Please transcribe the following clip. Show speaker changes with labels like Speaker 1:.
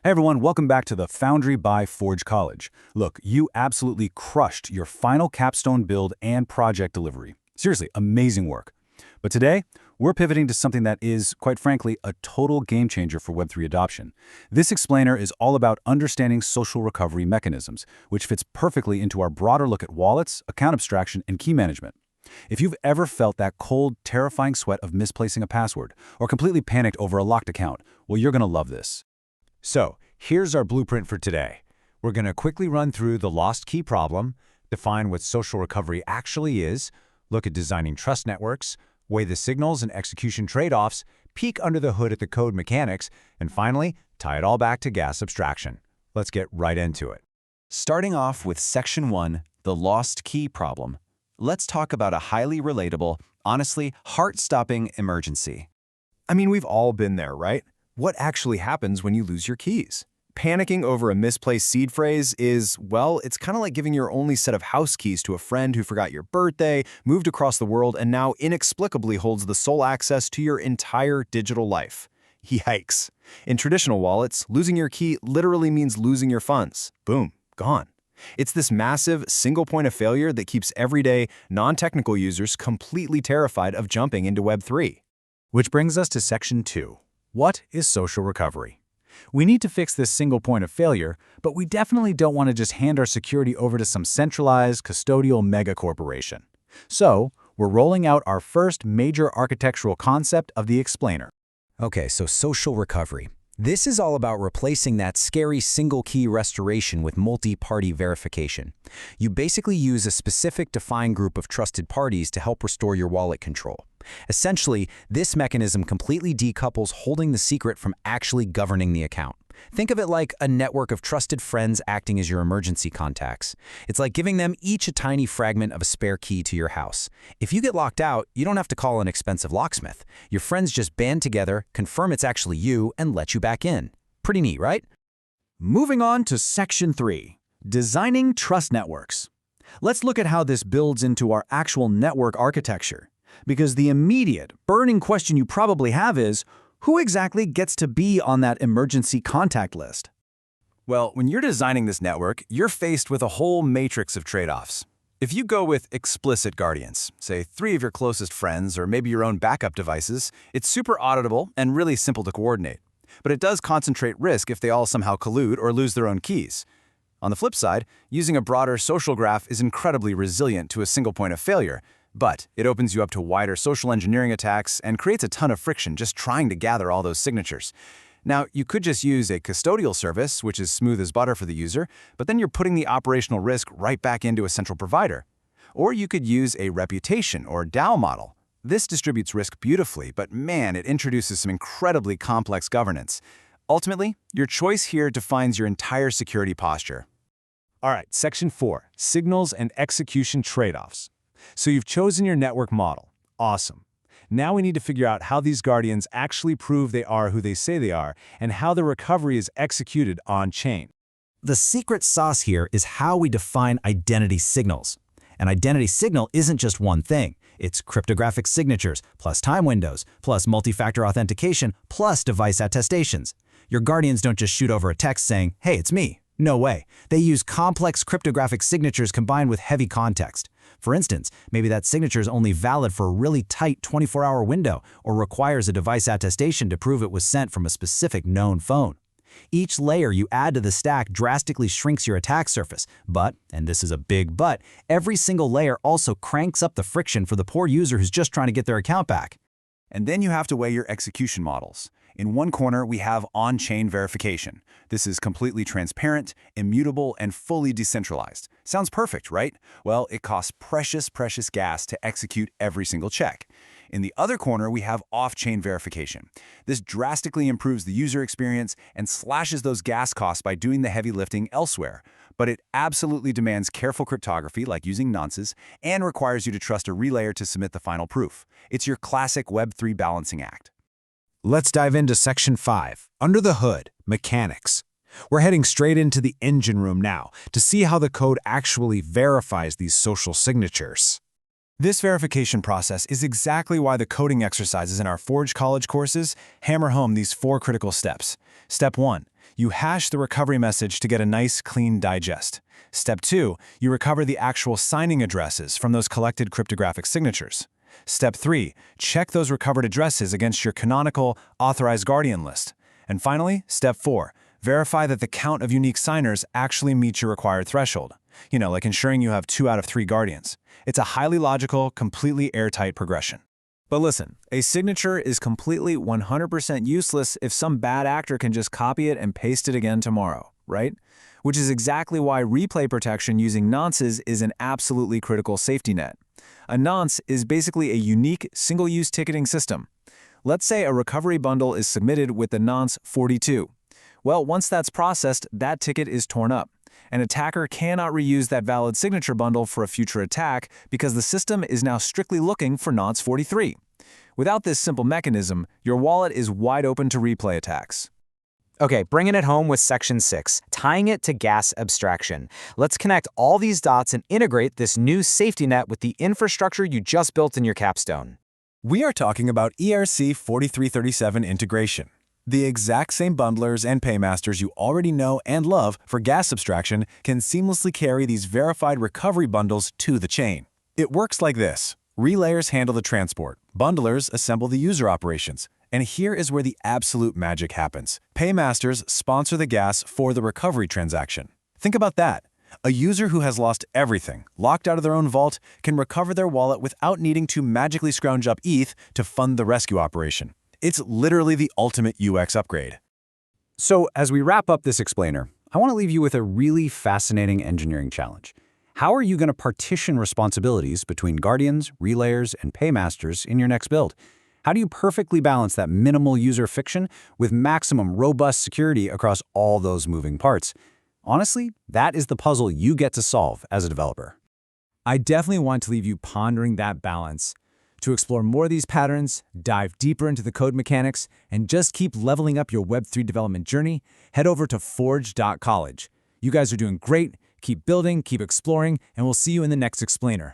Speaker 1: Hey everyone, welcome back to the Foundry by Forge College. Look, you absolutely crushed your final capstone build and project delivery. Seriously, amazing work. But today, we're pivoting to something that is, quite frankly, a total game changer for Web3 adoption. This explainer is all about understanding social recovery mechanisms, which fits perfectly into our broader look at wallets, account abstraction, and key management. If you've ever felt that cold, terrifying sweat of misplacing a password, or completely panicked over a locked account, well, you're going to love this.
Speaker 2: So, here's our blueprint for today. We're going to quickly run through the lost key problem, define what social recovery actually is, look at designing trust networks, weigh the signals and execution trade-offs, peek under the hood at the code mechanics, and finally, tie it all back to gas abstraction. Let's get right into it.
Speaker 3: Starting off with Section 1, the lost key problem, let's talk about a highly relatable, honestly, heart-stopping emergency.
Speaker 4: I mean, we've all been there, right? What actually happens when you lose your keys? Panicking over a misplaced seed phrase is, well, it's kind of like giving your only set of house keys to a friend who forgot your birthday, moved across the world, and now inexplicably holds the sole access to your entire digital life. Yikes. In traditional wallets, losing your key literally means losing your funds. Boom, gone. It's this massive, single point of failure that keeps everyday, non-technical users completely terrified of jumping into Web3.
Speaker 1: Which brings us to Section 2. What is social recovery? We need to fix this single point of failure, but we definitely don't want to just hand our security over to some centralized, custodial mega corporation. So, we're rolling out our first major architectural concept of the explainer.
Speaker 5: Okay, so social recovery. This is all about replacing that scary single-key restoration with multi-party verification. You basically use a specific defined group of trusted parties to help restore your wallet control. Essentially, this mechanism completely decouples holding the secret from actually governing the account. Think of it like a network of trusted friends acting as your emergency contacts. It's like giving them each a tiny fragment of a spare key to your house. If you get locked out, you don't have to call an expensive locksmith. Your friends just band together, confirm it's actually you, and let you back in. Pretty neat, right?
Speaker 1: Moving on to Section 3, designing trust networks. Let's look at how this builds into our actual network architecture. Because the immediate, burning question you probably have is, who exactly gets to be on that emergency contact list?
Speaker 3: Well, when you're designing this network, you're faced with a whole matrix of trade-offs. If you go with explicit guardians, say 3 of your closest friends or maybe your own backup devices, it's super auditable and really simple to coordinate. But it does concentrate risk if they all somehow collude or lose their own keys. On the flip side, using a broader social graph is incredibly resilient to a single point of failure, but it opens you up to wider social engineering attacks and creates a ton of friction just trying to gather all those signatures. Now, you could just use a custodial service, which is smooth as butter for the user, but then you're putting the operational risk right back into a central provider. Or you could use a reputation or DAO model. This distributes risk beautifully, but man, it introduces some incredibly complex governance. Ultimately, your choice here defines your entire security posture.
Speaker 2: All right, Section 4, signals and execution trade-offs. So you've chosen your network model. Awesome. Now we need to figure out how these guardians actually prove they are who they say they are, and how the recovery is executed on-chain.
Speaker 5: The secret sauce here is how we define identity signals. An identity signal isn't just one thing. It's cryptographic signatures, plus time windows, plus multi-factor authentication, plus device attestations. Your guardians don't just shoot over a text saying, "Hey, it's me." No way. They use complex cryptographic signatures combined with heavy context. For instance, maybe that signature is only valid for a really tight 24-hour window or requires a device attestation to prove it was sent from a specific known phone. Each layer you add to the stack drastically shrinks your attack surface, but, and this is a big but, every single layer also cranks up the friction for the poor user who's just trying to get their account back.
Speaker 3: And then you have to weigh your execution models. In one corner, we have on-chain verification. This is completely transparent, immutable, and fully decentralized. Sounds perfect, right? Well, it costs precious gas to execute every single check. In the other corner, we have off-chain verification. This drastically improves the user experience and slashes those gas costs by doing the heavy lifting elsewhere. But it absolutely demands careful cryptography, like using nonces, and requires you to trust a relayer to submit the final proof. It's your classic Web3 balancing act.
Speaker 2: Let's dive into Section 5, under the hood, mechanics. We're heading straight into the engine room now to see how the code actually verifies these social signatures.
Speaker 4: This verification process is exactly why the coding exercises in our Forge College courses hammer home these 4 critical steps. Step 1. You hash the recovery message to get a nice, clean digest. Step 2, you recover the actual signing addresses from those collected cryptographic signatures. Step 3, check those recovered addresses against your canonical authorized guardian list. And finally, Step 4, verify that the count of unique signers actually meets your required threshold. Like ensuring you have 2 out of 3 guardians. It's a highly logical, completely airtight progression.
Speaker 3: But listen, a signature is completely 100% useless if some bad actor can just copy it and paste it again tomorrow, right? Which is exactly why replay protection using nonces is an absolutely critical safety net. A nonce is basically a unique, single-use ticketing system. Let's say a recovery bundle is submitted with the nonce 42. Well, once that's processed, that ticket is torn up. An attacker cannot reuse that valid signature bundle for a future attack because the system is now strictly looking for nonce 43. Without this simple mechanism, your wallet is wide open to replay attacks.
Speaker 6: Okay, bringing it home with Section 6, tying it to gas abstraction. Let's connect all these dots and integrate this new safety net with the infrastructure you just built in your capstone.
Speaker 3: We are talking about ERC 4337 integration. The exact same bundlers and paymasters you already know and love for gas abstraction can seamlessly carry these verified recovery bundles to the chain. It works like this. Relayers handle the transport, bundlers assemble the user operations, and here is where the absolute magic happens. Paymasters sponsor the gas for the recovery transaction. Think about that. A user who has lost everything, locked out of their own vault, can recover their wallet without needing to magically scrounge up ETH to fund the rescue operation. It's literally the ultimate UX upgrade.
Speaker 1: So as we wrap up this explainer, I want to leave you with a really fascinating engineering challenge. How are you going to partition responsibilities between guardians, relayers, and paymasters in your next build? How do you perfectly balance that minimal user friction with maximum robust security across all those moving parts? Honestly, that is the puzzle you get to solve as a developer.
Speaker 2: I definitely want to leave you pondering that balance. To explore more of these patterns, dive deeper into the code mechanics, and just keep leveling up your Web3 development journey, head over to forge.college. You guys are doing great. Keep building, keep exploring, and we'll see you in the next explainer.